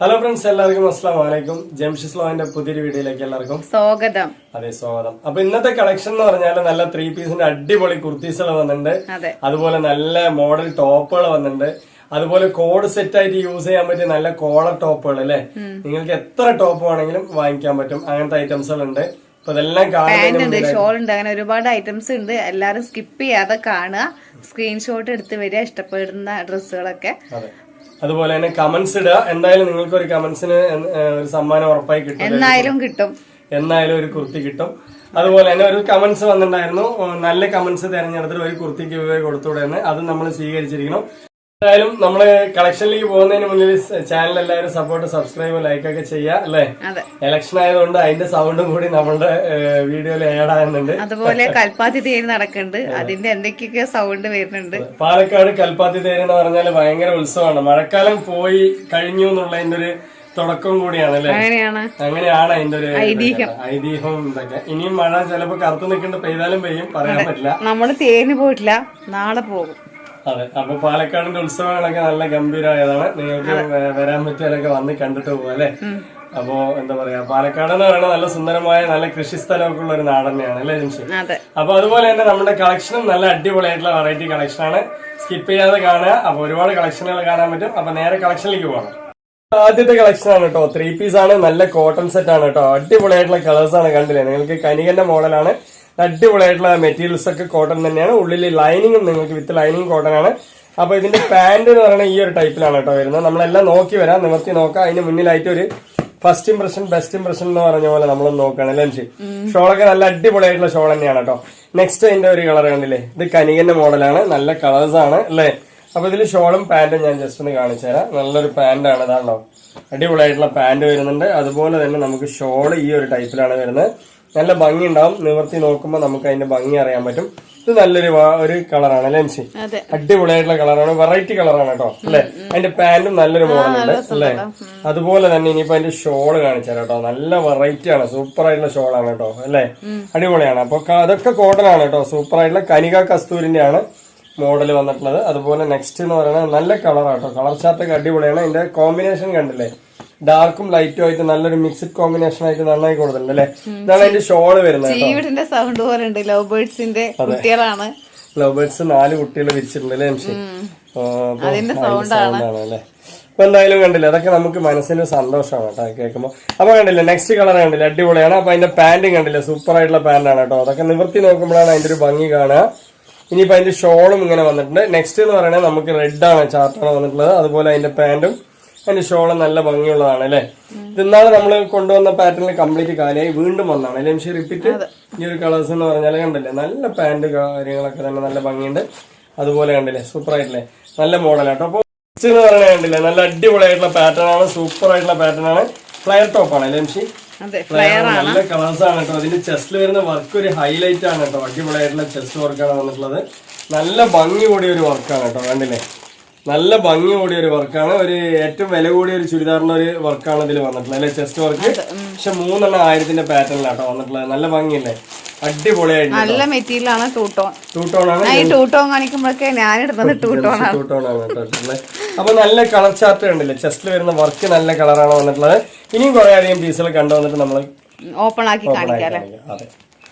Hello friends, എല്ലാവർക്കും അസ്സലാമു അലൈക്കും. ജംഷിസ് ലോന്റെ പുതിയൊരു വീഡിയോയിലേക്ക് എല്ലാവർക്കും സ്വാഗതം. അതെ, സ്വാഗതം. അപ്പൊ ഇന്നത്തെ കളക്ഷൻ എന്ന് പറഞ്ഞാൽ നല്ല 3 പീസിന്റെ അടിപൊളി കുർത്തീസുകൾ വന്നിട്ടുണ്ട്. അതുപോലെ നല്ല മോഡൽ ടോപ്പുകൾ വന്നിട്ടുണ്ട്. അതുപോലെ കോഡ് സെറ്റ് ആയിട്ട് യൂസ് ചെയ്യാൻ പറ്റിയ നല്ല കോളർ ടോപ്പുകൾ അല്ലെ. നിങ്ങൾക്ക് എത്ര ടോപ്പ് വേണമെങ്കിലും വാങ്ങിക്കാൻ പറ്റും. അങ്ങനത്തെ ഐറ്റംസുകൾ ഉണ്ട്. അപ്പൊ ഇതെല്ലാം കാണുന്നുണ്ട്, ഷോൾ ഉണ്ട്, അങ്ങനെ ഒരുപാട് ഐറ്റംസ് ഉണ്ട്. എല്ലാരും സ്കിപ്പ് ചെയ്യാതെ കാണുക, സ്ക്രീൻഷോട്ട് എടുത്ത് വരിക ഇഷ്ടപ്പെടുന്ന ഡ്രസ്സുകളൊക്കെ. അതുപോലെ തന്നെ കമന്റ്സ് ഇടുക. എന്തായാലും നിങ്ങൾക്ക് ഒരു കമന്റ്സിന് ഒരു സമ്മാനം ഉറപ്പായി കിട്ടും. എന്നായാലും ഒരു കുർത്തി കിട്ടും. അതുപോലെ തന്നെ ഒരു കമന്റ്സ് വന്നിട്ടുണ്ടായിരുന്നു, നല്ല കമന്റ്സ് തെരഞ്ഞെടുത്തിട്ട് ഒരു കുർത്തിക്ക് കൊടുത്തുകൂടെ എന്ന്. അത് നമ്മൾ സ്വീകരിച്ചിരിക്കണം. എന്തായാലും നമ്മള് കളക്ഷനിലേക്ക് പോകുന്നതിന് മുന്നിൽ ചാനൽ എല്ലാവരും സപ്പോർട്ട്, സബ്സ്ക്രൈബ്, ലൈക്ക് ഒക്കെ ചെയ്യുക അല്ലെ. ഇലക്ഷൻ ആയതുകൊണ്ട് അതിന്റെ സൗണ്ടും കൂടി നമ്മളുടെ വീഡിയോയിൽ ആഡ് ആകുന്നുണ്ട്. അതുപോലെ കൽപ്പാത്തി തേര് നടക്കുന്നുണ്ട്, അതിന്റെ എന്തൊക്കെയൊക്കെ സൗണ്ട് വരുന്നുണ്ട്. പാലക്കാട് കൽപ്പാത്തി തേര് എന്ന് പറഞ്ഞാൽ ഭയങ്കര ഉത്സവമാണ്. മഴക്കാലം പോയി കഴിഞ്ഞു എന്നുള്ളതിന്റെ ഒരു തുടക്കം കൂടിയാണ് അല്ലെ. അങ്ങനെയാണ് അതിന്റെ ഒരു ഐതിഹ്യം. ഇതൊക്കെ ഇനിയും മഴ ചിലപ്പോ കറുത്തു നിൽക്കേണ്ട, പെയ്താലും പെയ്യും, പറയാൻ പറ്റില്ല. നമ്മള് തേന് പോയിട്ടില്ല, നാളെ പോകും. അതെ, അപ്പൊ പാലക്കാടിന്റെ ഉത്സവങ്ങളൊക്കെ നല്ല ഗംഭീരമായതാണ്. നിങ്ങൾക്ക് വരാൻ പറ്റിയാലൊക്കെ വന്ന് കണ്ടിട്ട് പോവാ അല്ലെ. അപ്പോ എന്താ പറയാ, പാലക്കാട് എന്ന് പറയുന്നത് നല്ല സുന്ദരമായ നല്ല കൃഷി സ്ഥലമൊക്കെ ഉള്ള ഒരു നാട് തന്നെയാണ് അല്ലെ ജംഷി. അപ്പൊ അതുപോലെ തന്നെ നമ്മുടെ കളക്ഷനും നല്ല അടിപൊളിയായിട്ടുള്ള വെറൈറ്റി കളക്ഷനാണ്. സ്കിപ്പ് ചെയ്യാതെ കാണുക. അപ്പൊ ഒരുപാട് കളക്ഷനുകൾ കാണാൻ പറ്റും. അപ്പൊ നേരെ കളക്ഷനിലേക്ക് പോകണം. ആദ്യത്തെ കളക്ഷൻ ആണ് കേട്ടോ, 3 പീസ് ആണ്. നല്ല കോട്ടൺ സെറ്റ് ആണ് കേട്ടോ. അടിപൊളിയായിട്ടുള്ള കളേഴ്സ് ആണ്. കണ്ടില്ലേ, നിങ്ങൾക്ക് കനികന്റെ മോഡലാണ്. അടിപൊളിയായിട്ടുള്ള മെറ്റീരിയൽസ് ഒക്കെ കോട്ടൺ തന്നെയാണ്. ഉള്ളിൽ ലൈനിങ്ങും നിങ്ങൾക്ക് വിത്ത് ലൈനിങ് കോട്ടൺ ആണ്. അപ്പൊ ഇതിന്റെ പാന്റ് എന്ന് പറയുന്നത് ഈ ഒരു ടൈപ്പിലാണ് കേട്ടോ വരുന്നത്. നമ്മളെല്ലാം നോക്കി വരാം, നിവർത്തി നോക്കാം. അതിന് മുന്നിലായിട്ട് ഒരു ഫസ്റ്റ് ഇംപ്രഷൻ ബെസ്റ്റ് ഇംപ്രഷൻ എന്ന് പറഞ്ഞ പോലെ നമ്മളൊന്ന് നോക്കുകയാണ് അല്ലേ. ഷോളൊക്കെ നല്ല അടിപൊളിയായിട്ടുള്ള ഷോൾ തന്നെയാണ് കേട്ടോ. നെക്സ്റ്റ് അതിന്റെ ഒരു കളർ കണ്ടില്ലേ, ഇത് കനികന്റെ മോഡലാണ്. നല്ല കളേഴ്സ് ആണ് അല്ലേ. അപ്പൊ ഇതിൽ ഷോളും പാന്റും ഞാൻ ജസ്റ്റ് ഒന്ന് കാണിച്ചു തരാം. നല്ലൊരു പാന്റ് ആണ്, ഇതാണോ, അടിപൊളിയായിട്ടുള്ള പാന്റ് വരുന്നുണ്ട്. അതുപോലെ തന്നെ നമുക്ക് ഷോൾ ഈ ഒരു ടൈപ്പിലാണ് വരുന്നത്. നല്ല ഭംഗി ഉണ്ടാവും. നിവർത്തി നോക്കുമ്പോൾ നമുക്ക് അതിന്റെ ഭംഗി അറിയാൻ പറ്റും. ഇത് നല്ലൊരു കളറാണ് അല്ലേ എംസി. അടിപൊളിയായിട്ടുള്ള കളറാണ്, വെറൈറ്റി കളറാണ് കേട്ടോ അല്ലെ. അതിന്റെ പാന്റും നല്ലൊരു മോഡലുണ്ട് അല്ലെ. അതുപോലെ തന്നെ ഇനിയിപ്പോ അതിന്റെ ഷോള് കാണിച്ചു തരാം കേട്ടോ. നല്ല വെറൈറ്റി ആണ്, സൂപ്പർ ആയിട്ടുള്ള ഷോളാണ് കേട്ടോ അല്ലെ. അടിപൊളിയാണ്. അപ്പൊ അതൊക്കെ കോട്ടൺ ആണ് കേട്ടോ. സൂപ്പർ ആയിട്ടുള്ള കനിക കസ്തൂരിന്റെ ആണ് മോഡൽ വന്നിട്ടുള്ളത്. അതുപോലെ നെക്സ്റ്റ് എന്ന് പറയുന്നത് നല്ല കളറാട്ടോ. കളർ ചാർട്ടൊക്കെ അടിപൊളിയാണ്. ഇതിന്റെ കോമ്പിനേഷൻ കണ്ടില്ലേ, ഡാർക്കും ലൈറ്റും ആയിട്ട് നല്ലൊരു മിക്സ്ഡ് കോമ്പിനേഷൻ ആയിട്ട് നന്നായി കൊടുത്തിട്ടുണ്ട് അല്ലെ. ഇതാണ് അതിന്റെ ഷോള് വരുന്നത്. സൗണ്ട് പോലെ ഉണ്ട്. ലവ് ബേർഡ്സിന്റെ കുട്ടികളാണ്. ലവ് ബേർഡ്സ് 4 കുട്ടികൾ വിരിച്ചിട്ടുണ്ട് അല്ലെ എംഷി. അല്ലെ. അപ്പൊ എന്തായാലും കണ്ടില്ലേ, അതൊക്കെ നമുക്ക് മനസ്സിന് സന്തോഷമാണ് കേട്ടോ കേൾക്കുമ്പോ. അപ്പൊ കണ്ടില്ലേ, നെക്സ്റ്റ് കളർ കണ്ടില്ലേ, അടിപൊളിയാണ്. അപ്പൊ അതിന്റെ പാന്റും കണ്ടില്ലേ, സൂപ്പർ ആയിട്ടുള്ള പാന്റാണ് കേട്ടോ. അതൊക്കെ നിവർത്തി നോക്കുമ്പോഴാണ് അതിന്റെ ഒരു ഭംഗി കാണുക. ഇനിയിപ്പോ അതിന്റെ ഷോളും ഇങ്ങനെ വന്നിട്ടുണ്ട്. നെക്സ്റ്റ് എന്ന് പറയുന്നത് നമുക്ക് റെഡ് ആണ്, ചാർട്ടാണ് വന്നിട്ടുള്ളത്. അതുപോലെ അതിന്റെ പാന്റും അതിന്റെ ഷോളും നല്ല ഭംഗിയുള്ളതാണ് അല്ലെ. ഇന്നാണ് നമ്മൾ കൊണ്ടുവന്ന പാറ്റേണിൽ കംപ്ലീറ്റ് കാലിയായി വീണ്ടും വന്നാണ് അല്ലെ. പക്ഷേ റിപ്പീറ്റ് ഈ ഒരു കളേഴ്സ് എന്ന് പറഞ്ഞാൽ കണ്ടില്ലേ, നല്ല പാന്റ് കാര്യങ്ങളൊക്കെ തന്നെ നല്ല ഭംഗിയുണ്ട്. അതുപോലെ കണ്ടില്ലേ, സൂപ്പർ ആയിട്ടില്ലേ, നല്ല മോഡലാട്ടോ. അപ്പൊ എന്ന് പറഞ്ഞാൽ കണ്ടില്ലേ, നല്ല അടിപൊളിയായിട്ടുള്ള പാറ്റേൺ ആണ്, സൂപ്പർ ആയിട്ടുള്ള പാറ്റേൺ ആണ്. ഫ്ലയർ ടോപ്പ് ആണ് അല്ലെ എംഷി. നല്ല കളേഴ്സ് ആണ് കേട്ടോ. അതിന്റെ ചെസ്റ്റിൽ വരുന്ന വർക്ക് ഒരു ഹൈലൈറ്റ് ആണ് കേട്ടോ. അടിപൊളിയായിട്ടുള്ള ചെസ്റ്റ് വർക്കാണ് വന്നിട്ടുള്ളത്. നല്ല ഭംഗി കൂടിയ ഒരു വർക്കാണ് കേട്ടോ. കണ്ടില്ലേ, നല്ല ഭംഗി കൂടിയ ഒരു വർക്കാണ്. ഒരു ഏറ്റവും വില കൂടിയ ഒരു ചുരിദാറിന്റെ ഒരു വർക്കാണ് ഇതിൽ വന്നിട്ടുള്ളത് അല്ലെ, ചെസ്റ്റ് വർക്ക്. പക്ഷെ 3 1000ന്റെ പാറ്റേണിലാട്ടോ വന്നിട്ടുള്ളത്. നല്ല ഭംഗിയല്ലേ, അടിപൊളിയായിട്ട് നല്ല മെറ്റീരിയൽ ആണ്. ടൂട്ടോൺ ആണ്. ടൂട്ടോൺ കാണിക്കുമ്പോഴൊക്കെ ഞാൻ ഇടുന്നത് ടൂട്ടോൺ ആണ്. അപ്പൊ നല്ല കളർ ചാർട്ട് കണ്ടില്ലേ, ചെസ്റ്റിൽ വരുന്ന വർക്ക് നല്ല കളറാണ് വന്നിട്ടുള്ളത്. ഇനിയും കുറെ അധികം പീസുകൾ കണ്ടുവന്നിട്ട് നമ്മൾ ഓപ്പൺ ആക്കി കാണിക്കാം. അതെ,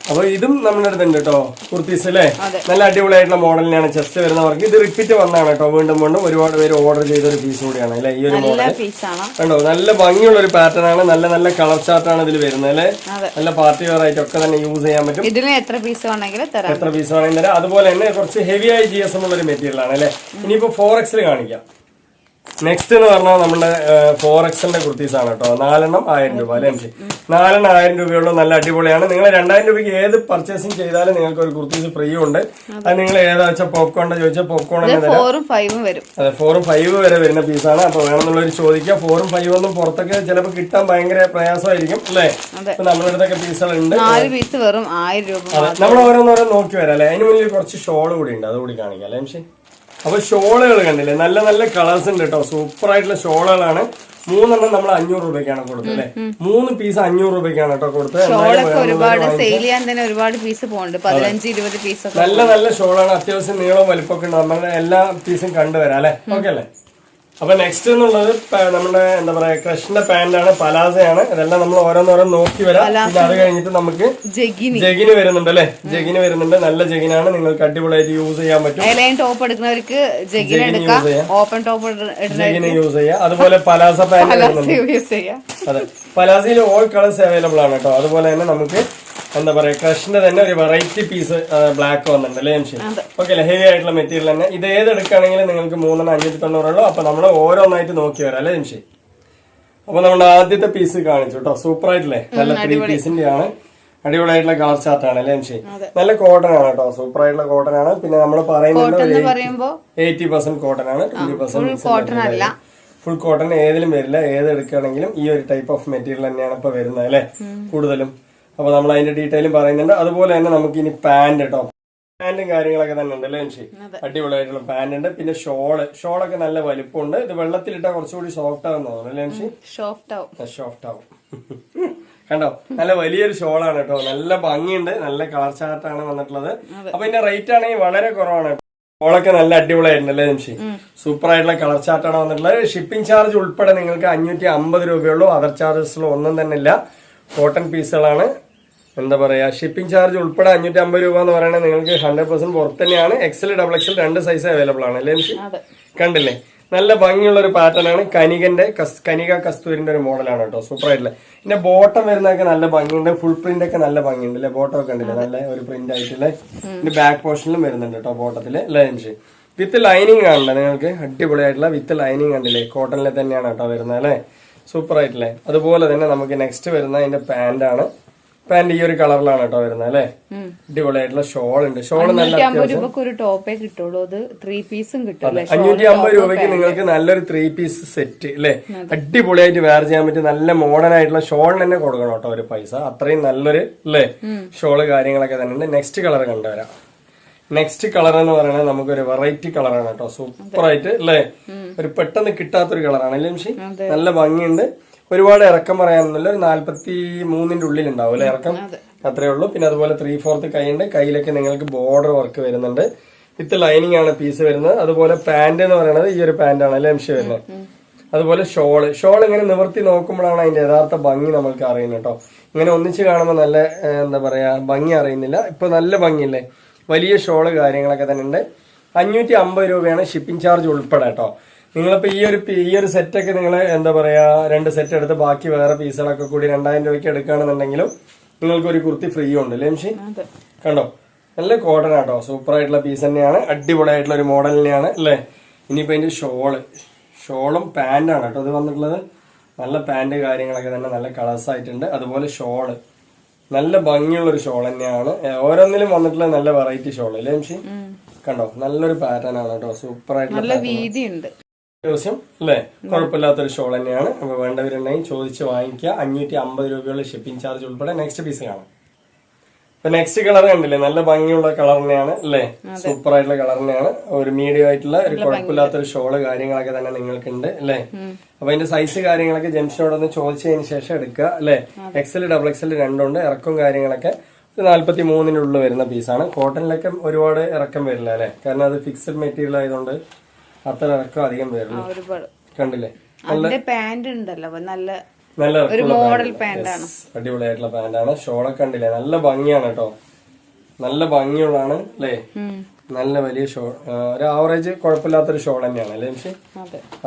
അപ്പൊ ഇതും നമ്മുടെ അടുത്തുണ്ട് കേട്ടോ, കുർത്തീസ് അല്ലേ. നല്ല അടിപൊളിയായിട്ടുള്ള മോഡലിനാണ് ചെസ്റ്റ് വരുന്ന വർക്ക്. ഇത് റിപ്പീറ്റ് വന്നാണ് കേട്ടോ, വീണ്ടും ഒരുപാട് പേര് ഓർഡർ ചെയ്ത ഒരു പീസ് കൂടിയാണ് അല്ലെ. ഈ ഒരു മോഡൽ കണ്ടോ, നല്ല ഭംഗിയുള്ള ഒരു പാറ്റേൺ ആണ്. നല്ല നല്ല കളർ ചാർട്ടാണ് ഇതിൽ വരുന്നത് അല്ലെ. നല്ല പാർട്ടി വെയർ ആയിട്ടൊക്കെ തന്നെ യൂസ് ചെയ്യാൻ പറ്റും. എത്ര പീസ് വേണമെങ്കിലും തരാം. അതുപോലെ തന്നെ കുറച്ച് ഹെവി ആയി GSM ഉള്ള ഒരു മെറ്റീരിയൽ ആണ് അല്ലെ. ഇനിയിപ്പോ 4XL കാണിക്കാം. നെക്സ്റ്റ് എന്ന് പറഞ്ഞാൽ നമ്മുടെ 4XLന്റെ കുർത്തീസ് ആണ് കേട്ടോ. 4 1000 രൂപ അല്ലെ. 4 1000 രൂപയുള്ള നല്ല അടിപൊളിയാണ്. നിങ്ങൾ 2000 രൂപയ്ക്ക് ഏത് പർച്ചേസിങ് ചെയ്താലും നിങ്ങൾക്ക് ഒരു കുർത്തീസ് ഫ്രീ ഉണ്ട്. അത് നിങ്ങൾ ഏതാ വെച്ചാൽ പോപ്കോണിന്റെ ചോദിച്ചാൽ പോപ്കോൺ അതെ 4 5 വരെ വരുന്ന പീസാണ്. അപ്പൊ വേണമെന്നുള്ളവർ ചോദിക്കുക. 4 5 ഒന്നും പുറത്തൊക്കെ ചിലപ്പോൾ കിട്ടാൻ ഭയങ്കര പ്രയാസമായിരിക്കും അല്ലെ. അപ്പൊ നമ്മുടെ അടുത്തൊക്കെ പീസുകളുണ്ട്. നമ്മൾ ഓരോന്നോരോ നോക്കി വരാം അല്ലെ. അതിന് മുന്നിൽ കുറച്ച് ഷോൾ കൂടി ഉണ്ട്, അതുകൂടി കാണിക്കാം അല്ലെ എംഷി. അപ്പൊ ഷോളുകൾ കണ്ടില്ലേ, നല്ല നല്ല കളേഴ്സ് ഉണ്ട് കേട്ടോ. സൂപ്പർ ആയിട്ടുള്ള ഷോളുകളാണ്. 3 നമ്മൾ 500 രൂപയ്ക്കാണ് കൊടുത്തത് അല്ലെ. 3 പീസ് 500 രൂപയ്ക്കാണ് കേട്ടോ കൊടുത്തത്. നല്ല നല്ല ഷോളാണ്. അത്യാവശ്യം നീളവും വലിപ്പമൊക്കെ ഉണ്ട്. നമ്മുടെ എല്ലാ പീസും കണ്ടുവരാം അല്ലെ. ഓക്കെ അല്ലേ. അപ്പൊ നെക്സ്റ്റ് എന്നുള്ളത് നമ്മുടെ എന്താ പറയാ ക്രഷിന്റെ പാന്റാണ്, പലാസയാണ്. ഇതെല്ലാം നമ്മൾ ഓരോന്നോരോന്ന് നോക്കി വരാം. പിന്നെ അത് കഴിഞ്ഞിട്ട് നമുക്ക് ജഗിന് വരുന്നുണ്ട് അല്ലെ, ജഗിന് വരുന്നുണ്ട്. നല്ല ജഗിനാണ്, നിങ്ങൾക്ക് അടിപൊളിയായിട്ട് യൂസ് ചെയ്യാൻ പറ്റും. ടോപ്പ് എടുക്കുന്നവർക്ക് ഓപ്പൺ ടോപ്പ് ജഗിന് യൂസ് ചെയ്യാം. അതുപോലെ പലാസ പാന്റ് വരുന്നുണ്ട്. അതെ, പലാസയിൽ ഓൾ കളേഴ്സ് അവൈലബിൾ ആണ് കേട്ടോ. അതുപോലെ തന്നെ നമുക്ക് എന്താ പറയാ ക്രഷിന്റെ തന്നെ ഒരു വെറൈറ്റി പീസ് ബ്ലാക്ക് വന്നിട്ടുണ്ട് അല്ലേ ജംഷി? ഓക്കെ അല്ലേ, ഹെവി ആയിട്ടുള്ള മെറ്റീരിയൽ തന്നെ. ഇത് ഏത് എടുക്കുകയാണെങ്കിലും നിങ്ങൾക്ക് 3,590 ഉള്ളൂ. അപ്പൊ നമ്മൾ ഓരോന്നായിട്ട് നോക്കി വരാം അല്ലേ ജംഷി? അപ്പൊ നമ്മുടെ ആദ്യത്തെ പീസ് കാണിച്ചു കേട്ടോ, സൂപ്പർ ആയിട്ടില്ലേ, നല്ല 3 പീസിന്റെ ആണ്. അടിപൊളിയായിട്ടുള്ള കളർ ചാർട്ടാണ് അല്ലേ ജംഷി? നല്ല കോട്ടൺ ആണ് കേട്ടോ, സൂപ്പർ ആയിട്ടുള്ള കോട്ടൺ ആണ്. പിന്നെ നമ്മൾ പറയുന്നത് 80% കോട്ടൺ ആണ്, 20% ഫുൾ കോട്ടൺ ഏതിലും വരില്ല. ഏത് എടുക്കുകയാണെങ്കിലും ഈ ഒരു ടൈപ്പ് ഓഫ് മെറ്റീരിയൽ തന്നെയാണ് ഇപ്പൊ വരുന്നത് അല്ലെ കൂടുതലും. അപ്പൊ നമ്മൾ അതിന്റെ ഡീറ്റെയിലും പറയുന്നുണ്ട്. അതുപോലെ തന്നെ നമുക്ക് ഇനി പാന്റ് കേട്ടോ, പാന്റും കാര്യങ്ങളൊക്കെ തന്നെ ഉണ്ട് അല്ലേ ജംഷി? അടിപൊളിയായിട്ടുള്ള പാന്റ് ഉണ്ട്. പിന്നെ ഷോളൊക്കെ നല്ല വലിപ്പമുണ്ട്. ഇത് വെള്ളത്തിലിട്ടാൽ കുറച്ചുകൂടി സോഫ്റ്റ് ആവുന്ന തോന്നുന്നു അല്ലേ ജംഷി? സോഫ്റ്റ് ആവും കണ്ടോ, നല്ല വലിയൊരു ഷോളാണ് കേട്ടോ, നല്ല ഭംഗിയുണ്ട്, നല്ല കളർ ചാർട്ടാണ് വന്നിട്ടുള്ളത്. അപ്പൊ ഇതിന്റെ റേറ്റ് ആണെങ്കിൽ വളരെ കുറവാണ്. ഷോളൊക്കെ നല്ല അടിപൊളിയായിട്ടുണ്ട് അല്ലേ ജംഷി? സൂപ്പർ ആയിട്ടുള്ള കളർ ചാർട്ടാണ് വന്നിട്ടുള്ളത്. ഷിപ്പിംഗ് ചാർജ് ഉൾപ്പെടെ നിങ്ങൾക്ക് 550 രൂപയുള്ളൂ. അതർ ചാർജസിൽ ഒന്നും തന്നെ ഇല്ല. കോട്ടൺ പീസുകളാണ്. എന്താ പറയാ, ഷിപ്പിംഗ് ചാർജ് ഉൾപ്പെടെ 550 രൂപ എന്ന് പറയുന്നത് നിങ്ങൾക്ക് 100% പുറത്ത് തന്നെയാണ്. XL, XXL 2 സൈസ് അവൈലബിൾ ആണ് അല്ലേ ജംഷി? കണ്ടില്ലേ, നല്ല ഭംഗിയുള്ള ഒരു പാറ്റേൺ ആണ്. കനിക കസ്തൂരിന്റെ ഒരു മോഡലാണ് കേട്ടോ, സൂപ്പർ ആയിട്ടില്ല. പിന്നെ ബോട്ടം വരുന്നതൊക്കെ നല്ല ഭംഗിയുണ്ട്, ഫുൾ പ്രിന്റ് ഒക്കെ നല്ല ഭംഗിയുണ്ട് അല്ലെ? ബോട്ടം ഒക്കെ ഉണ്ടല്ലേ, നല്ല ഒരു പ്രിന്റ് ആയിട്ടില്ലേ. പിന്നെ ബാക്ക് പോർഷനിലും വരുന്നുണ്ട് കേട്ടോ ബോട്ടത്തില് അല്ലേ ജംഷി? വിത്ത് ലൈനിങ് ആണല്ലേ നിങ്ങൾക്ക്, അടിപൊളിയായിട്ടുള്ള വിത്ത് ലൈനിങ് കണ്ടില്ലേ, കോട്ടണിലെ തന്നെയാണ് കേട്ടോ വരുന്നത് അല്ലെ, സൂപ്പർ ആയിട്ടില്ലേ. അതുപോലെ തന്നെ നമുക്ക് നെക്സ്റ്റ് വരുന്ന അതിന്റെ പാന്റ് ആണ്. പാന്റ് ഈ ഒരു കളറിലാണ് കേട്ടോ വരുന്നത് അല്ലെ, അടിപൊളിയായിട്ടുള്ള ഷോൾ ഉണ്ട്. ഷോൾ നല്ല 550 രൂപയ്ക്ക് നിങ്ങൾക്ക് നല്ലൊരു 3 പീസ് സെറ്റ് അല്ലെ, അടിപൊളിയായിട്ട് വെയർ ചെയ്യാൻ പറ്റും. നല്ല മോഡേൺ ആയിട്ടുള്ള ഷോളിന് തന്നെ കൊടുക്കണം കേട്ടോ ഒരു പൈസ. അത്രയും നല്ലൊരു അല്ലേ ഷോള് കാര്യങ്ങളൊക്കെ തന്നെ ഉണ്ട്. നെക്സ്റ്റ് കളർ കണ്ടുവരാം. നെക്സ്റ്റ് കളർ എന്ന് പറയുന്നത് നമുക്കൊരു വെറൈറ്റി കളറാണ് കേട്ടോ, സൂപ്പർ ആയിട്ട് അല്ലേ, ഒരു പെട്ടെന്ന് കിട്ടാത്തൊരു കളറാണ് അല്ലേ ജംഷി? നല്ല ഭംഗിയുണ്ട്. ഒരുപാട് ഇറക്കം പറയാനൊന്നുമില്ല, ഒരു 43ന്റെ ഉള്ളിൽ ഉണ്ടാവും അല്ലെ ഇറക്കം, അത്രേ ഉള്ളൂ. പിന്നെ അതുപോലെ 3/4 കൈയുണ്ട്. കയ്യിലൊക്കെ നിങ്ങൾക്ക് ബോർഡർ വർക്ക് വരുന്നുണ്ട്. വിത്ത് ലൈനിങ് ആണ് പീസ് വരുന്നത്. അതുപോലെ പാന്റ് എന്ന് പറയുന്നത് ഈ ഒരു പാന്റ് ആണ് അല്ലെ ജംഷി വരുന്നത്. അതുപോലെ ഷോൾ ഇങ്ങനെ നിവർത്തി നോക്കുമ്പോഴാണ് അതിന്റെ യഥാർത്ഥ ഭംഗി നമുക്ക് അറിയുന്നത് കേട്ടോ. ഇങ്ങനെ ഒന്നിച്ച് കാണുമ്പോൾ നല്ല എന്താ പറയാ ഭംഗി അറിയുന്നില്ല. ഇപ്പൊ നല്ല ഭംഗിയില്ലേ, വലിയ ഷോള് കാര്യങ്ങളൊക്കെ തന്നെ ഉണ്ട്. 550 രൂപയാണ് ഷിപ്പിംഗ് ചാർജ് ഉൾപ്പെടെ കേട്ടോ. നിങ്ങളിപ്പോ ഈ ഒരു സെറ്റൊക്കെ നിങ്ങൾ എന്താ പറയാ 2 സെറ്റ് എടുത്ത് ബാക്കി വേറെ പീസുകളൊക്കെ കൂടി 2000 രൂപയ്ക്ക് എടുക്കുകയാണെന്നുണ്ടെങ്കിലും നിങ്ങൾക്ക് ഒരു കുർത്തി ഫ്രീ ഉണ്ട് അല്ലേ ജംഷി? കണ്ടോ, നല്ല കോട്ടൺ ആട്ടോ, സൂപ്പർ ആയിട്ടുള്ള പീസ് തന്നെയാണ്. അടിപൊളിയായിട്ടുള്ള ഒരു മോഡൽ തന്നെയാണ് അല്ലേ. ഇനിയിപ്പോ അതിന്റെ ഷോളും പാന്റാണ് കേട്ടോ ഇത് വന്നിട്ടുള്ളത്. നല്ല പാന്റ് കാര്യങ്ങളൊക്കെ തന്നെ നല്ല കളേഴ്സ് ആയിട്ടുണ്ട്. അതുപോലെ ഷോള് നല്ല ഭംഗിയുള്ള ഒരു ഷോൾ തന്നെയാണ്. ഓരോന്നിലും വന്നിട്ടുള്ള നല്ല വെറൈറ്റി ഷോൾ അല്ലേ ജംഷി? കണ്ടോ, നല്ലൊരു പാറ്റേൺ ആണ് കേട്ടോ, സൂപ്പർ ആയിട്ടുള്ള വീതിയുണ്ട് ദിവസം അല്ലേ, കുഴപ്പമില്ലാത്തൊരു ഷോൾ തന്നെയാണ്. അപ്പൊ വേണ്ടവരുണ്ടെങ്കിൽ ചോദിച്ച് വാങ്ങിക്കുക. 550 രൂപയുള്ള ഷിപ്പിംഗ് ചാർജ് ഉൾപ്പെടെ. നെക്സ്റ്റ് പീസ് കാണാം. അപ്പൊ നെക്സ്റ്റ് കളർ കണ്ടില്ലേ, നല്ല ഭംഗിയുള്ള കളർ തന്നെയാണ് അല്ലേ, സൂപ്പർ ആയിട്ടുള്ള കളർ തന്നെയാണ്. ഒരു മീഡിയം ആയിട്ടുള്ള ഒരു കുഴപ്പമില്ലാത്തൊരു ഷോള് കാര്യങ്ങളൊക്കെ തന്നെ നിങ്ങൾക്കുണ്ട് അല്ലേ. അപ്പൊ അതിന്റെ സൈസ് കാര്യങ്ങളൊക്കെ ജംഷനോടൊന്ന് ചോദിച്ചതിന് ശേഷം എടുക്കുക അല്ലെ. XL, XXL 2 ഉണ്ട്. ഇറക്കും കാര്യങ്ങളൊക്കെ 43-നുള്ളിൽ വരുന്ന പീസാണ്. കോട്ടണിലൊക്കെ ഒരുപാട് ഇറക്കം വരില്ല അല്ലെ, കാരണം അത് ഫിക്സഡ് മെറ്റീരിയൽ ആയതുകൊണ്ട് അത്ര ഇറക്കം അധികം വരുന്നു. കണ്ടില്ലേ, പാന്റ് ഉണ്ടല്ലോ നല്ല ഒരു മോഡൽ പാന്റാണ്, അടിപൊളിയായിട്ടുള്ള പാന്റാണ്. ഷോളൊക്കെ കണ്ടില്ലേ, നല്ല ഭംഗിയാണ് കേട്ടോ, നല്ല ഭംഗിയുള്ളതാണ് അല്ലേ. നല്ല വലിയ ഷോൾ, ഒരു ആവറേജ് കുഴപ്പമില്ലാത്തൊരു ഷോൾ തന്നെയാണ് അല്ലേ ജംഷി?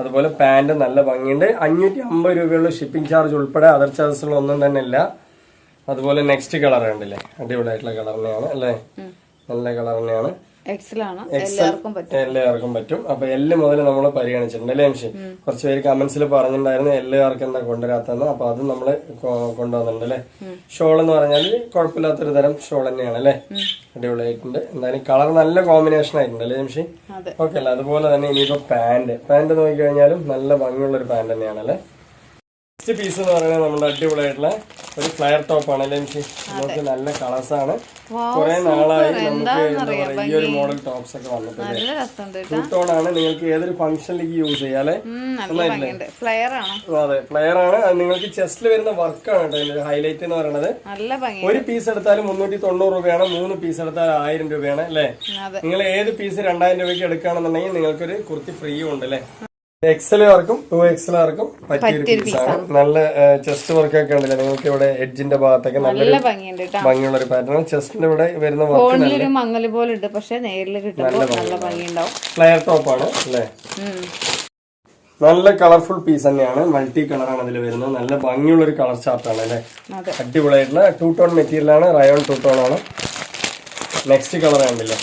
അതുപോലെ പാന്റ് നല്ല ഭംഗിയുണ്ട്. 550 രൂപയുള്ള ഷിപ്പിംഗ് ചാർജ് ഉൾപ്പെടെ. അതർ ചാർജസുകളൊന്നും തന്നെ ഇല്ല. അതുപോലെ നെക്സ്റ്റ് കളർ കണ്ടില്ലേ, അടിപൊളിയായിട്ടുള്ള കളർ തന്നെയാണ് അല്ലേ, നല്ല കളർ തന്നെയാണ്. എല്ലാവർക്കും പറ്റും. അപ്പൊ L മുതൽ നമ്മൾ പരിഗണിച്ചിട്ടുണ്ട് അല്ലേ ജംഷി? കുറച്ച് പേര് കമന്റ്സിൽ പറഞ്ഞിട്ടുണ്ടായിരുന്നു എല്ലാവർക്കും എന്താ കൊണ്ടുവരാത്തന്ന്. അപ്പൊ അത് നമ്മള് കൊണ്ടുവന്നിട്ടുണ്ട് അല്ലെ. ഷോൾ എന്ന് പറഞ്ഞാൽ കുഴപ്പമില്ലാത്തൊരു തരം ഷോൾ തന്നെയാണ് അല്ലെ, അടിപൊളിയായിട്ടുണ്ട്. എന്തായാലും കളർ നല്ല കോമ്പിനേഷൻ ആയിട്ടുണ്ട് അല്ലേ ജംഷി? ഓക്കെ അല്ലേ. അതുപോലെ തന്നെ ഇനിയിപ്പോ പാന്റ് നോക്കിക്കഴിഞ്ഞാലും നല്ല ഭംഗിയുള്ള ഒരു പാന്റ് തന്നെയാണ് അല്ലെ. നെക്സ്റ്റ് പീസ് എന്ന് പറയുന്നത് നമ്മുടെ അടിപൊളിയായിട്ടുള്ള ഒരു ഫ്ലയർ ടോപ്പ് ആണ് അല്ലേ ജംഷി? നമുക്ക് നല്ല കളേഴ്സ് ആണ്. കുറെ നാളായി നമുക്ക് എന്താ പറയാ ഈ ഒരു മോഡൽ ടോപ്സ് ഒക്കെ വന്നിട്ടുണ്ട്. ടൂ ടോൺ ആണ്, നിങ്ങൾക്ക് ഏതൊരു ഫംഗ്ഷനിലേക്ക് യൂസ് ചെയ്യാം അല്ലെ. അതെ, ഫ്ലെയർ ആണ്. നിങ്ങൾക്ക് ചെസ്റ്റിൽ വരുന്ന വർക്കാണ് കേട്ടോ ഇതിന്റെ ഹൈലൈറ്റ് എന്ന് പറയുന്നത്. ഒരു പീസ് എടുത്താലും 390 രൂപയാണ്, 3 പീസ് എടുത്താൽ 1000 രൂപയാണ് അല്ലെ. നിങ്ങൾ ഏത് പീസ് 2000 രൂപയ്ക്ക് എടുക്കുകയാണെന്നുണ്ടെങ്കിൽ നിങ്ങൾക്കൊരു കുർത്തി ഫ്രീ ഉണ്ട് അല്ലെ. എക്സലുകാർക്കും 2XLകാർക്കും പറ്റിയൊരു പീസാണ്. നല്ല ചെസ്റ്റ് വർക്കൊക്കെ ഉണ്ടല്ലോ നിങ്ങൾക്ക് ഇവിടെ എഡ്ജിന്റെ ഭാഗത്തൊക്കെ നല്ല ഭംഗിയുണ്ട് കേട്ടോ. ഭംഗിയുള്ള ഒരു പാറ്റേൺ. ചെസ്റ്റിന്റെ ഇവിടെ വരുന്ന വർക്ക് ഫോണിലൊരു മങ്ങല് പോലെ ഉണ്ട്, പക്ഷെ നേരിൽ കിട്ടുമ്പോൾ നല്ല ഭംഗിയുണ്ടാവും. ഫ്ലെയർ ടോപ്പ് ആണ് അല്ലേ. നല്ല കളർഫുൾ പീസ് തന്നെയാണ്. മൾട്ടി കളറാണ് അതിൽ വരുന്നത്. നല്ല ഭംഗിയുള്ള ഒരു കളർ ചാർട്ടാണ് അല്ലേ. അടിപൊളിയായിട്ടുള്ള 2 ടോൺ മെറ്റീരിയൽ ആണ്. റയോൺ 2 ടോൺ ആണ്. നെക്സ്റ്റ് കളർ കണ്ടില്ലേ,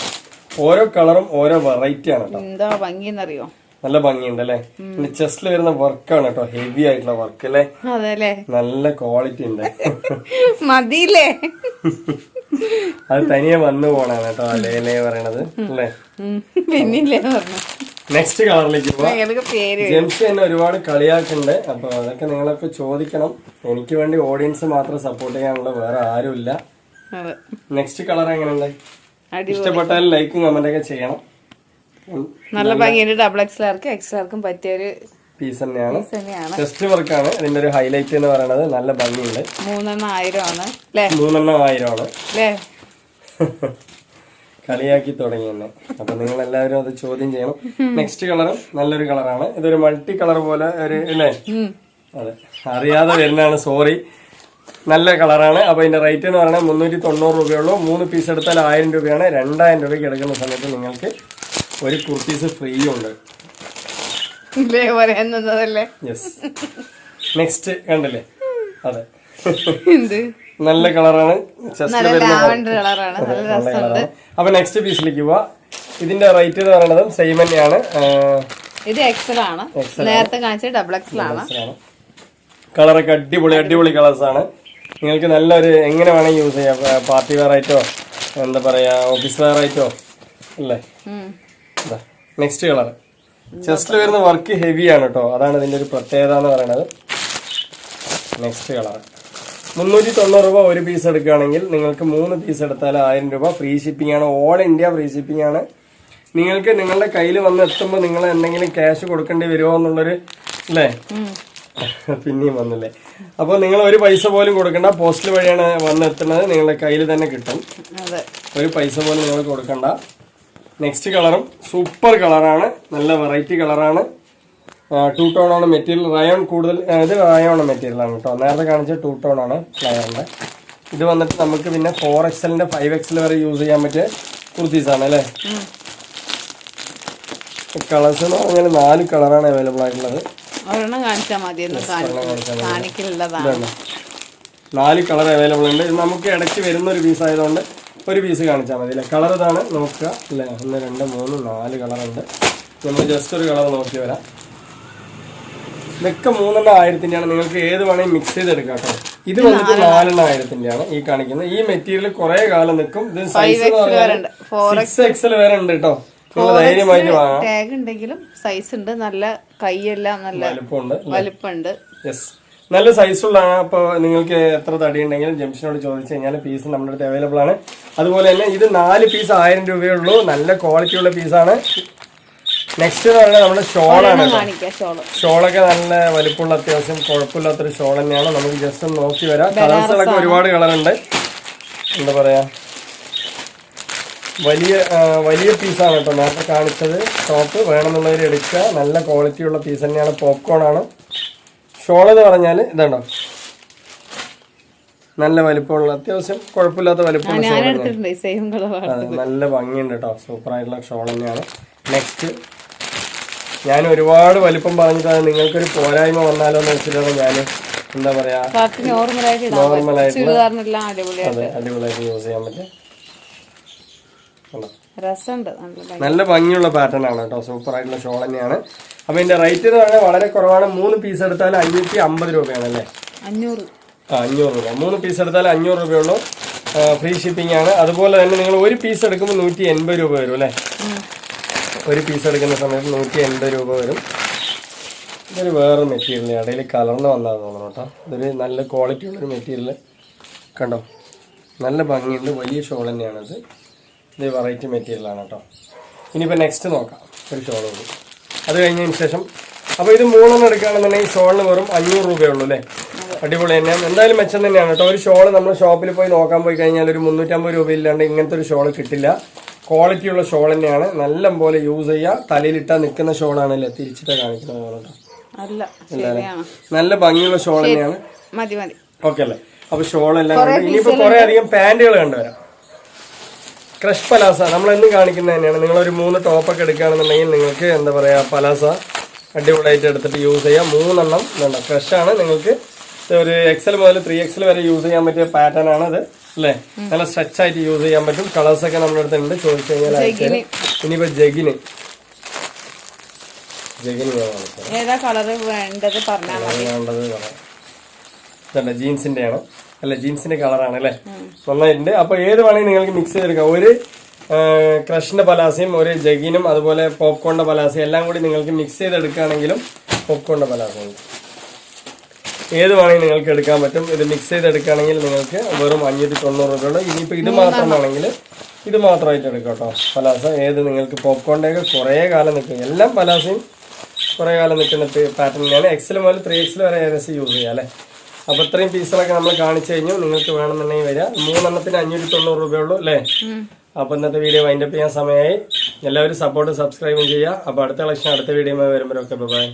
ഓരോ കളറും ഓരോ വെറൈറ്റി ആണ് കേട്ടോ. എന്താ ഭംഗിയെന്നറിയോ, നല്ല ഭംഗിയുണ്ട് അല്ലേ. പിന്നെ ചെസ്റ്റിൽ വരുന്ന വർക്കാണ് കേട്ടോ, ഹെവി ആയിട്ടുള്ള വർക്ക് അല്ലേ. അതെ, നല്ല ക്വാളിറ്റി ഉണ്ട്. മതിയില്ലേ, അത് തനിയെ വന്നു പോണാണ് കേട്ടോ ആ ലേലേ പറയണത് അല്ലേ. പിന്നില്ലേ പറഞ്ഞു. നെക്സ്റ്റ് കളറിലേക്ക് പോവാം. ജെംസ് തന്നെ ഒരുപാട് കളിയാക്കുന്നുണ്ട്. അപ്പൊ അതൊക്കെ നിങ്ങളൊക്കെ ചോദിക്കണം. എനിക്ക് വേണ്ടി ഓഡിയൻസ് മാത്രം സപ്പോർട്ട് ചെയ്യാനുള്ള വേറെ ആരുമില്ല. നെക്സ്റ്റ് കളർ എങ്ങനെയുണ്ട്? ഇഷ്ടപ്പെട്ടാൽ ലൈക്കും കമന്റ് ഒക്കെ ചെയ്യണം. നല്ല ഭംഗിയുണ്ട്. XLർക്കും പറ്റിയൊരു പീസ് തന്നെയാണ്. ചെസ്റ്റ് വർക്കാണ് ഇതിന്റെ ഒരു ഹൈലൈറ്റ് എന്ന് പറയുന്നത്. നല്ല ഭംഗിയുണ്ട്. 3,000 ആണ്. 3,000 ആണ്. കളിയാക്കി തുടങ്ങി തന്നെ. അപ്പൊ നിങ്ങൾ എല്ലാവരും അത് ചോദ്യം ചെയ്യണം. നെക്സ്റ്റ് കളറും നല്ലൊരു കളറാണ്. ഇതൊരു മൾട്ടി കളർ പോലെ ഒരു അല്ലേ. അതെ, അറിയാതെ വരുന്നതാണ്, സോറി. നല്ല കളറാണ്. അപ്പൊ ഇതിന്റെ റേറ്റ് എന്ന് പറയുന്നത് 390 രൂപയുള്ളൂ. 3 പീസ് എടുത്താൽ 1000 രൂപയാണ്. 2000 രൂപയ്ക്ക് എടുക്കുന്ന സമയത്ത് നിങ്ങൾക്ക് ഒരു കുർത്തീസ് ഫ്രീ ഉണ്ട്. യെസ്. നെക്സ്റ്റ് കണ്ടില്ലേ, അതെ നല്ല കളറാണ്. അപ്പൊ നെക്സ്റ്റ് പീസിലേക്ക് പോവാ. ഇതിന്റെ റേറ്റ് എന്ന് പറയുന്നത് സെയിം തന്നെയാണ്. ഇത് XL ആണ്. നേരത്തെ കാണിച്ചത് XXL ആണ്. കളറൊക്കെ അടിപൊളി കളേഴ്സ് ആണ്. നിങ്ങൾക്ക് നല്ലൊരു എങ്ങനെ വേണമെങ്കിൽ യൂസ് ചെയ്യാം. പാർട്ടി വെയർ ആയിട്ടോ എന്താ പറയാ ഓഫീസ് വെയർ ആയിട്ടോ അല്ലേ. നെക്സ്റ്റ് കളർ ചെസ്റ്റിൽ വരുന്ന വർക്ക് ഹെവി ആണ് കേട്ടോ. അതാണ് ഇതിന്റെ ഒരു പ്രത്യേകത എന്ന് പറയുന്നത്. നെക്സ്റ്റ് കളർ 390 രൂപ ഒരു പീസ് എടുക്കുകയാണെങ്കിൽ നിങ്ങൾക്ക് 3 പീസ് എടുത്താൽ 1000 രൂപ. ഫ്രീ ഷിപ്പിംഗ് ആണ്. ഓൾ ഇന്ത്യ ഫ്രീ ഷിപ്പിംഗ് ആണ്. നിങ്ങൾക്ക് നിങ്ങളുടെ കയ്യിൽ വന്ന് എത്തുമ്പോൾ നിങ്ങൾ എന്തെങ്കിലും ക്യാഷ് കൊടുക്കേണ്ടി വരുമോ എന്നുള്ളൊരു അല്ലേ. പിന്നെയും വന്നില്ലേ. അപ്പോൾ നിങ്ങൾ ഒരു പൈസ പോലും കൊടുക്കണ്ട. പോസ്റ്റൽ വഴിയാണ് വന്നെത്തുന്നത്. നിങ്ങളുടെ കയ്യിൽ തന്നെ കിട്ടും. ഒരു പൈസ പോലും നിങ്ങൾ കൊടുക്കണ്ട. നെക്സ്റ്റ് കളറും സൂപ്പർ കളറാണ്. നല്ല വെറൈറ്റി കളറാണ്. 2 ടോൺ ആണ് മെറ്റീരിയൽ. റയോൺ കൂടുതൽ ഇത് റയോൺ മെറ്റീരിയൽ ആണ് കേട്ടോ. നേരത്തെ കാണിച്ച 2 ടോൺ ആണ് ഫ്ലയറിന്റെ. ഇത് വന്നിട്ട് നമുക്ക് പിന്നെ 4XLന്റെ 5XL വരെ യൂസ് ചെയ്യാൻ പറ്റിയ കുർത്തീസ് ആണ് അല്ലേ. കളേഴ്സ് എന്ന് പറഞ്ഞാൽ 4 കളറാണ് അവൈലബിൾ ആയിട്ടുള്ളത്. 4 കളർ അവൈലബിൾ ഉണ്ട്. ഇത് നമുക്ക് ഇടയ്ക്ക് വരുന്ന ഒരു പീസ് ആയതുകൊണ്ട് ഒരു പീസ് കാണിച്ചാൽ മതി അല്ലേ. കളർ ഇതാണ് നോക്കുക അല്ലേ. 1 2 3 4 കളറുണ്ട്. നമ്മൾ ജസ്റ്റ് ഒരു കളർ നോക്കി വരാം. ഇതൊക്കെ 3,000-ന്റെ നിങ്ങൾക്ക് ഏത് വേണമെങ്കിൽ മിക്സ് ചെയ്തെടുക്കാം കേട്ടോ. ഇത് വന്നിട്ട് 4,000-ന്റെ ഈ കാണിക്കുന്നത്. ഈ മെറ്റീരിയൽ കുറെ കാലം നിൽക്കും. ഇത് സൈസ് 6XL വരെ ഉണ്ട് കേട്ടോ. നിങ്ങൾ ധൈര്യമായിട്ട് വാങ്ങാം. ടാഗ് ഉണ്ടെങ്കിലും സൈസ് ഉണ്ട്. നല്ല കൈയെല്ലാം നല്ല വലിപ്പമുണ്ട്. യെസ്, നല്ല സൈസുള്ളതാണ്. അപ്പോൾ നിങ്ങൾക്ക് എത്ര തടി ഉണ്ടെങ്കിലും ജംഷനോട് ചോദിച്ചു കഴിഞ്ഞാൽ പീസ് നമ്മുടെ അടുത്ത് അവൈലബിൾ ആണ്. അതുപോലെ തന്നെ ഇത് 4 പീസ് 1000 രൂപയുള്ളൂ. നല്ല ക്വാളിറ്റി ഉള്ള പീസാണ്. നെക്സ്റ്റ് എന്ന് പറഞ്ഞാൽ നമ്മുടെ ഷോളാണ്. ഷോളൊക്കെ നല്ല വലിപ്പമുള്ള അത്യാവശ്യം കുഴപ്പമില്ലാത്തൊരു ഷോൾ തന്നെയാണ്. നമുക്ക് ജസ്റ്റ് ഒന്ന് നോക്കി വരാം. കളേഴ്സുകളൊക്കെ ഒരുപാട് കളറുണ്ട്. എന്താ പറയാ വലിയ പീസാണ് കേട്ടോ. നേരത്തെ കാണിച്ചത് ടോപ്പ് വേണമെന്നുള്ളവർ എടുക്കുക. നല്ല ക്വാളിറ്റിയുള്ള പീസ് തന്നെയാണ്. പോപ്കോൺ ആണ്. ഷോൾ എന്ന് പറഞ്ഞാൽ ഇതാണോ, നല്ല വലിപ്പമുള്ള അത്യാവശ്യം കുഴപ്പമില്ലാത്ത വലിപ്പമുള്ള ഷോൾ. നല്ല ഭംഗിയുണ്ട് കേട്ടോ. സൂപ്പർ ആയിട്ടുള്ള ഷോൾ തന്നെയാണ്. നെക്സ്റ്റ് ഞാൻ ഒരുപാട് വലിപ്പം പറഞ്ഞിട്ടാണ് നിങ്ങൾക്കൊരു പോരായ്മ വന്നാലോ എന്ന് വെച്ചിട്ടാണ് ഞാൻ എന്താ പറയാ നോർമലായിട്ട് അടിപൊളിയായിട്ട് യൂസ് ചെയ്യാൻ പറ്റും. നല്ല ഭംഗിയുള്ള പാറ്റേൺ ആണ് കേട്ടോ. സൂപ്പർ ആയിട്ടുള്ള ഷോൾ തന്നെയാണ്. അപ്പൊ ഇതിന്റെ റേറ്റ് എന്ന് പറഞ്ഞാൽ വളരെ കുറവാണ്. 3 പീസ് എടുത്താൽ 550 രൂപയാണ് അല്ലേ. 500 രൂപ. 3 പീസ് എടുത്താൽ 500 രൂപയുള്ളൂ. ഫ്രീ ഷിപ്പിംഗ് ആണ്. അതുപോലെ തന്നെ നിങ്ങൾ ഒരു പീസ് എടുക്കുമ്പോൾ 180 രൂപ വരും അല്ലേ. ഒരു പീസ് എടുക്കുന്ന സമയത്ത് 180 രൂപ വരും. ഇതൊരു വേറെ മെറ്റീരിയൽ ഇടയിൽ കലർന്ന് വന്നാൽ തോന്നുന്നു കേട്ടോ. ഇതൊരു നല്ല ക്വാളിറ്റി ഉള്ളൊരു മെറ്റീരിയൽ കണ്ടോ. നല്ല ഭംഗിയുണ്ട്. വലിയ ഷോൾ തന്നെയാണിത്. ഇത് വെറൈറ്റി മെറ്റീരിയലാണ് കേട്ടോ. ഇനിയിപ്പോൾ നെക്സ്റ്റ് നോക്കാം. ഒരു ഷോൾ കൂടി അത് കഴിഞ്ഞതിന് ശേഷം. അപ്പോൾ ഇത് 3 എടുക്കുകയാണെന്നുണ്ടെങ്കിൽ ഷോളിന് വെറും 500 രൂപയുള്ളൂ അല്ലേ. അടിപൊളി തന്നെയാണ്. എന്തായാലും മെച്ചം തന്നെയാണ് കേട്ടോ. ഒരു ഷോൾ നമ്മൾ ഷോപ്പിൽ പോയി നോക്കാൻ പോയി കഴിഞ്ഞാൽ ഒരു 350 രൂപ ഇല്ലാണ്ട് ഇങ്ങനത്തെ ഒരു ഷോൾ കിട്ടില്ല. ക്വാളിറ്റി ഉള്ള ഷോൾ തന്നെയാണ്. നല്ല പോലെ യൂസ് ചെയ്യുക. തലയിലിട്ടാ നിൽക്കുന്ന ഷോളാണല്ലേ, തിരിച്ചിട്ടാ കാണിക്കുന്നത് പോലെ. അല്ല ശരിയാണ്, നല്ല ഭംഗിയുള്ള ഷോൾ തന്നെയാണ്. മതി മതി. ഓക്കെ അല്ലേ? അപ്പൊ ഷോൾ എല്ലാം കണ്ടു. ഇനിയിപ്പോ കുറെ അധികം പാന്റുകൾ കണ്ടുവരാം. ക്രഷ് പലാസ നമ്മളെന്നും കാണിക്കുന്നത് തന്നെയാണ്. നിങ്ങളൊരു 3 ടോപ്പൊക്കെ എടുക്കുകയാണെന്നുണ്ടെങ്കിൽ നിങ്ങൾക്ക് എന്താ പറയാ, പലാസ അടിപൊളിയായിട്ട് എടുത്തിട്ട് യൂസ് ചെയ്യാം. 3 എണ്ണം വേണ്ട, ക്രഷാണ്. നിങ്ങൾക്ക് ഒരു XL മുതൽ 3XL വരെ യൂസ് ചെയ്യാൻ പറ്റിയ പാറ്റേൺ ആണ് ഇത് അല്ലേ. നല്ല സ്ട്രെച്ച് ആയിട്ട് യൂസ് ചെയ്യാൻ പറ്റും. കളേഴ്സ് ഒക്കെ നമ്മുടെ അടുത്ത് ഉണ്ട്, ചോദിച്ചു കഴിഞ്ഞാൽ അയച്ചു. ഇനിയിപ്പോ ജഗിന് ഏതാ കളർ വേണ്ടത് പറഞ്ഞാൽ വേണ്ടത് പറയാം. ജീൻസിന്റെ ആണ് അല്ല, ജീൻസിന്റെ കളറാണ് അല്ലേ, നന്നായിട്ടുണ്ട്. അപ്പൊ ഏത് വേണമെങ്കിൽ നിങ്ങൾക്ക് മിക്സ് ചെയ്തെടുക്കാം. ഒരു ക്രഷിന്റെ പലാസയും ഒരു ജഗിനും അതുപോലെ പോപ്കോണിന്റെ പലാസയും എല്ലാം കൂടി നിങ്ങൾക്ക് മിക്സ് ചെയ്തെടുക്കുകയാണെങ്കിലും പോപ്കോണിന്റെ പലാസയും ഏത് വേണമെങ്കിൽ നിങ്ങൾക്ക് എടുക്കാൻ പറ്റും. ഇത് മിക്സ് ചെയ്തെടുക്കുകയാണെങ്കിൽ നിങ്ങൾക്ക് വെറും 590 രൂപയുള്ളൂ. ഇനിയിപ്പോൾ ഇത് മാത്രമാണെങ്കിൽ ഇത് മാത്രമായിട്ട് എടുക്കാം കേട്ടോ. പലാസ ഏത് നിങ്ങൾക്ക് പോപ്കോണിന്റെ ഒക്കെ കുറേ കാലം നിൽക്കും. എല്ലാം പലാസയും കുറേ കാലം നിൽക്കുന്ന പാറ്റേൺ തന്നെയാണ്. XL മുതൽ 3XL വരെ ഏകദേശം യൂസ് ചെയ്യാം അല്ലേ. അപ്പോൾ ഇത്രയും പീസുകളൊക്കെ നമ്മൾ കാണിച്ചു കഴിഞ്ഞു. നിങ്ങൾക്ക് വേണമെന്നുണ്ടെങ്കിൽ വരിക. 3 എണ്ണത്തിന് 590 രൂപയുള്ളൂ അല്ലേ. അപ്പോൾ ഇന്നത്തെ വീഡിയോ വൈൻഡപ്പ് ചെയ്യാൻ സമയമായി. എല്ലാവരും സപ്പോർട്ട് സബ്സ്ക്രൈബും ചെയ്യുക. അപ്പോൾ അടുത്ത കളക്ഷൻ അടുത്ത വീഡിയോ വരുമ്പോഴൊക്കെ ബൈ.